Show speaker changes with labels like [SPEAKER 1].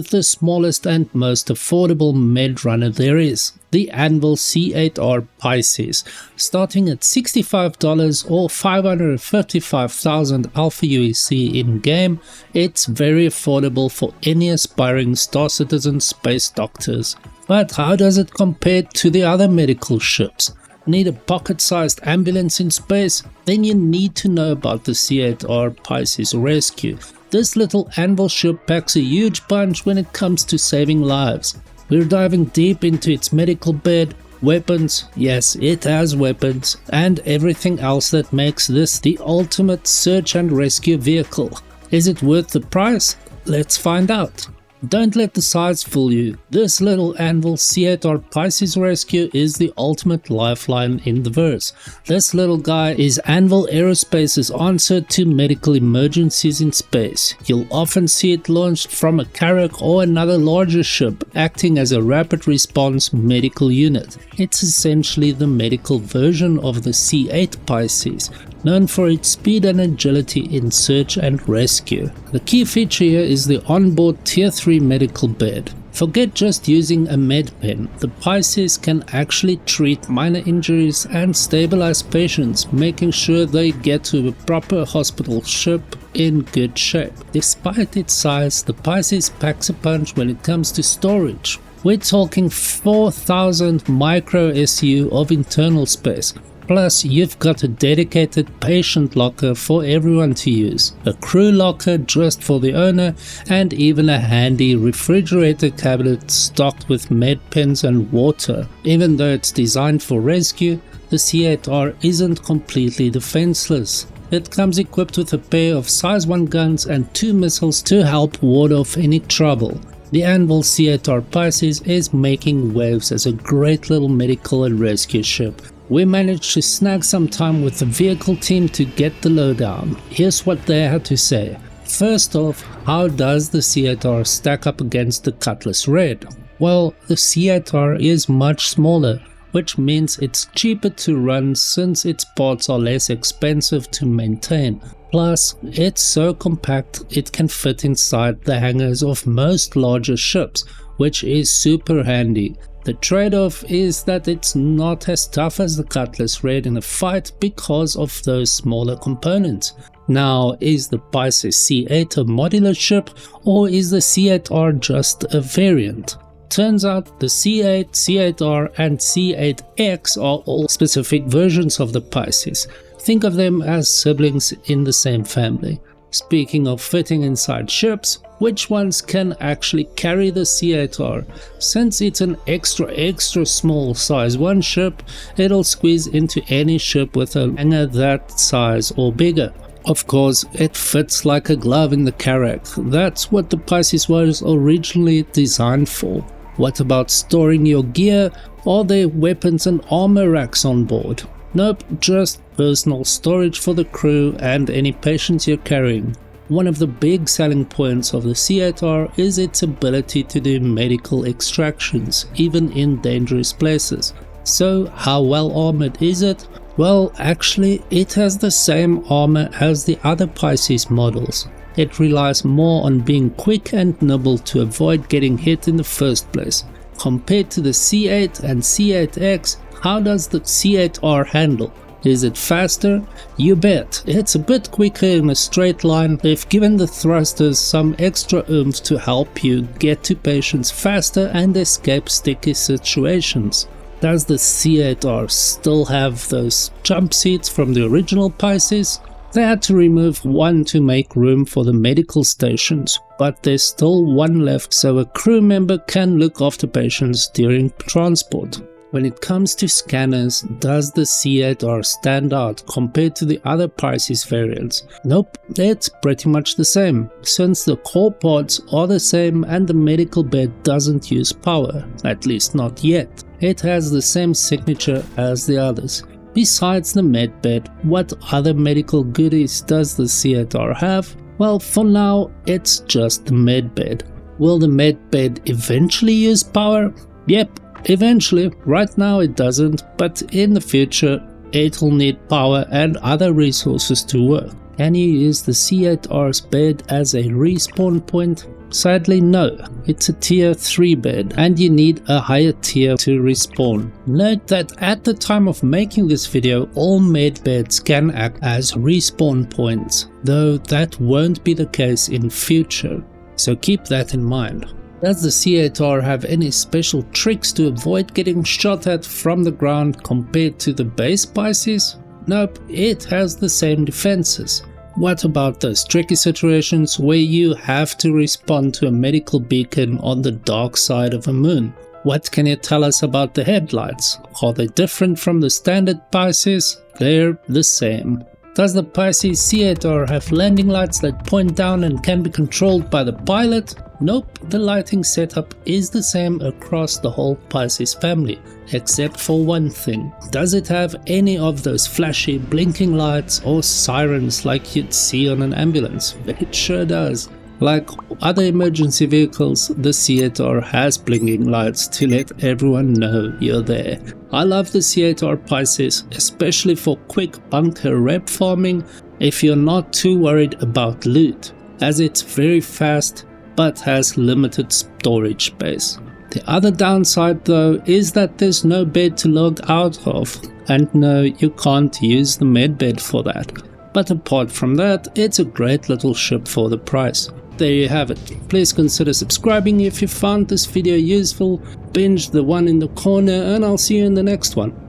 [SPEAKER 1] the smallest and most affordable med runner there is, the Anvil C8R Pisces. Starting at $65 or 555,000 Alpha UEC in-game, it's very affordable for any aspiring Star Citizen space doctors. But how does it compare to the other medical ships? Need a pocket-sized ambulance in space? Then you need to know about the C8R Pisces Rescue. This little Anvil ship packs a huge punch when it comes to saving lives. We're diving deep into its medical bed, weapons, yes it has weapons, and everything else that makes this the ultimate search and rescue vehicle. Is it worth the price? Let's find out. Don't let the size fool you. This little Anvil C8R Pisces Rescue is the ultimate lifeline in the verse. This little guy is Anvil Aerospace's answer to medical emergencies in space. You'll often see it launched from a Carrack or another larger ship, acting as a rapid response medical unit. It's essentially the medical version of the C8 Pisces, known for its speed and agility in search and rescue. The key feature here is the onboard Tier 3 medical bed. Forget just using a med pen, the Pisces can actually treat minor injuries and stabilize patients, making sure they get to a proper hospital ship in good shape. Despite its size, the Pisces packs a punch when it comes to storage. We're talking 4,000 micro SU of internal space. Plus, you've got a dedicated patient locker for everyone to use, a crew locker just for the owner, and even a handy refrigerator cabinet stocked with med pens and water. Even though it's designed for rescue, the C8R isn't completely defenseless. It comes equipped with a pair of size 1 guns and 2 missiles to help ward off any trouble. The Anvil C8R Pisces is making waves as a great little medical and rescue ship. We managed to snag some time with the vehicle team to get the lowdown. Here's what they had to say. First off, how does the C8R stack up against the Cutless Red? Well, the C8R is much smaller, which means it's cheaper to run since its parts are less expensive to maintain. Plus, it's so compact it can fit inside the hangars of most larger ships, which is super handy. The trade-off is that it's not as tough as the Cutless Red in a fight because of those smaller components. Now, is the Pisces C8 a modular ship, or is the C8R just a variant? Turns out the C8, C8R and C8X are all specific versions of the Pisces. Think of them as siblings in the same family. Speaking of fitting inside ships, which ones can actually carry the C8R? Since it's an extra small size 1 ship, it'll squeeze into any ship with a hangar that size or bigger. Of course, it fits like a glove in the Carrack. That's what the Pisces was originally designed for. What about storing your gear? Are there weapons and armor racks on board? Nope, just personal storage for the crew and any patients you're carrying. One of the big selling points of the C8R is its ability to do medical extractions, even in dangerous places. So how well armored is it? Well, actually it has the same armor as the other Pisces models. It relies more on being quick and nimble to avoid getting hit in the first place. Compared to the C8 and C8X, how does the C8R handle? Is it faster? You bet. It's a bit quicker in a straight line if given the thrusters some extra oomph to help you get to patients faster and escape sticky situations. Does the C8R still have those jump seats from the original Pisces? They had to remove one to make room for the medical stations, but there's still one left so a crew member can look after patients during transport. When it comes to scanners, does the C8R stand out compared to the other Pisces variants? Nope, it's pretty much the same, since the core parts are the same and the medical bed doesn't use power, at least not yet. It has the same signature as the others. Besides the med bed, what other medical goodies does the C8R have? Well, for now, it's just the med bed. Will the med bed eventually use power? Yep. Eventually. Right now it doesn't, but in the future it'll need power and other resources to work. Can you use the C8R's bed as a respawn point? Sadly no, it's a tier 3 bed and you need a higher tier to respawn. Note that at the time of making this video, all med beds can act as respawn points, though that won't be the case in future, so keep that in mind. Does the C8R have any special tricks to avoid getting shot at from the ground compared to the base Pisces? Nope, it has the same defenses. What about those tricky situations where you have to respond to a medical beacon on the dark side of a moon? What can you tell us about the headlights? Are they different from the standard Pisces? They're the same. Does the Pisces C8R have landing lights that point down and can be controlled by the pilot? Nope, the lighting setup is the same across the whole Pisces family, except for one thing. Does it have any of those flashy blinking lights or sirens like you'd see on an ambulance? It sure does. Like other emergency vehicles, the C8R has blinking lights to let everyone know you're there. I love the C8R Pisces, especially for quick bunker rep farming if you're not too worried about loot, as it's very fast but has limited storage space. The other downside though is that there's no bed to log out of, and no, you can't use the med bed for that. But apart from that, it's a great little ship for the price. There you have it. Please consider subscribing if you found this video useful, binge the one in the corner, and I'll see you in the next one.